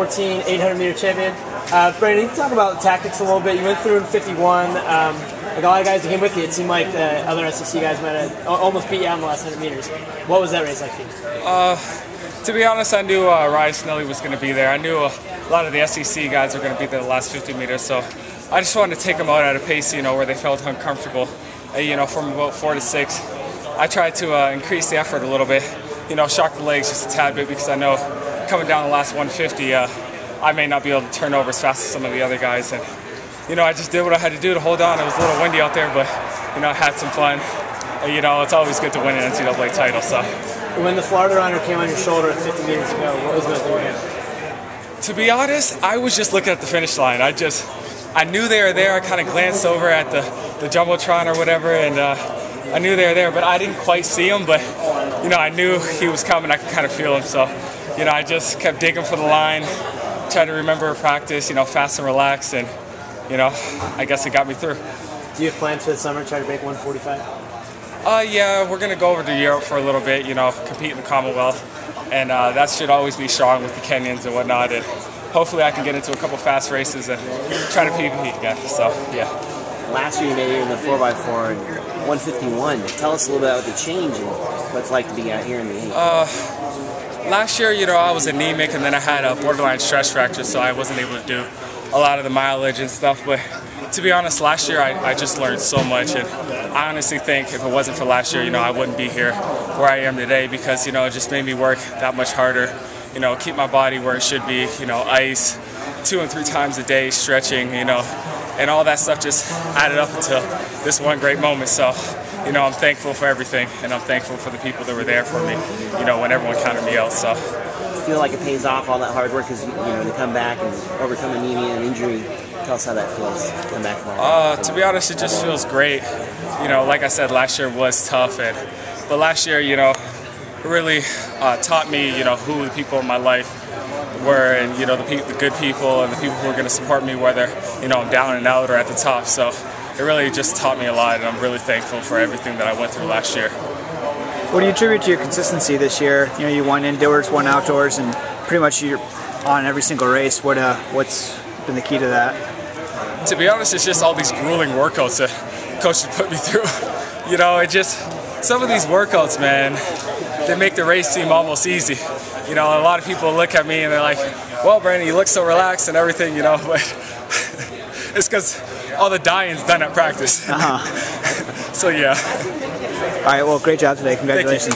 2014 800-meter champion. Brandon, you can talk about tactics a little bit. You went through in 51. Like a lot of guys that came with you, it seemed like the other SEC guys might have almost beat you out in the last 100 meters. What was that race like for you? To be honest, I knew Ryan Snelly was going to be there. I knew a lot of the SEC guys were going to be there the last 50 meters, so I just wanted to take them out at a pace, where they felt uncomfortable. From about 4 to 6, I tried to increase the effort a little bit. Shock the legs just a tad bit because I know coming down the last 150, I may not be able to turn over as fast as some of the other guys. And I just did what I had to do to hold on. It was a little windy out there, but I had some fun. It's always good to win an NCAA title. So when the Florida runner came on your shoulder 50 meters ago, what was going through your head? To be honest, I was just looking at the finish line. I knew they were there. I kind of glanced over at the Jumbotron or whatever, and I knew they were there, but I didn't quite see him. But I knew he was coming. I could kind of feel him. So I just kept digging for the line, tried to remember practice, fast and relaxed, and I guess it got me through. Do you have plans for the summer to try to break 145? Yeah, we're going to go over to Europe for a little bit, compete in the Commonwealth, and that should always be strong with the Kenyans and whatnot, and hopefully I can get into a couple fast races and try to PB again, so yeah. Last year you made it in the 4x4 and 151. Tell us a little bit about the change and what it's like to be out here in the 8. Last year, I was anemic, and then I had a borderline stress fracture, so I wasn't able to do a lot of the mileage and stuff, but to be honest, last year I just learned so much, and I honestly think if it wasn't for last year, I wouldn't be here where I am today because, it just made me work that much harder, keep my body where it should be, ice 2 and 3 times a day, stretching, and all that stuff just added up until this one great moment. So, I'm thankful for everything, and I'm thankful for the people that were there for me, when everyone counted me out. So, I feel like it pays off all that hard work because to come back and overcome anemia and injury. Tell us how that feels to come back from that. To be honest, it just feels great. Like I said, last year was tough, but last year, really taught me, who the people in my life were, and the good people and the people who are going to support me, whether I'm down and out or at the top. So it really just taught me a lot, and I'm really thankful for everything that I went through last year. What do you attribute to your consistency this year? You won indoors, won outdoors, and pretty much you're on every single race. What's been the key to that? To be honest, it's just all these grueling workouts that coach has put me through. Some of these workouts, man, they make the race seem almost easy. A lot of people look at me and they're like, well, Brandon, you look so relaxed and everything, but it's because all the dying's done at practice. So, yeah. All right, well, great job today. Congratulations.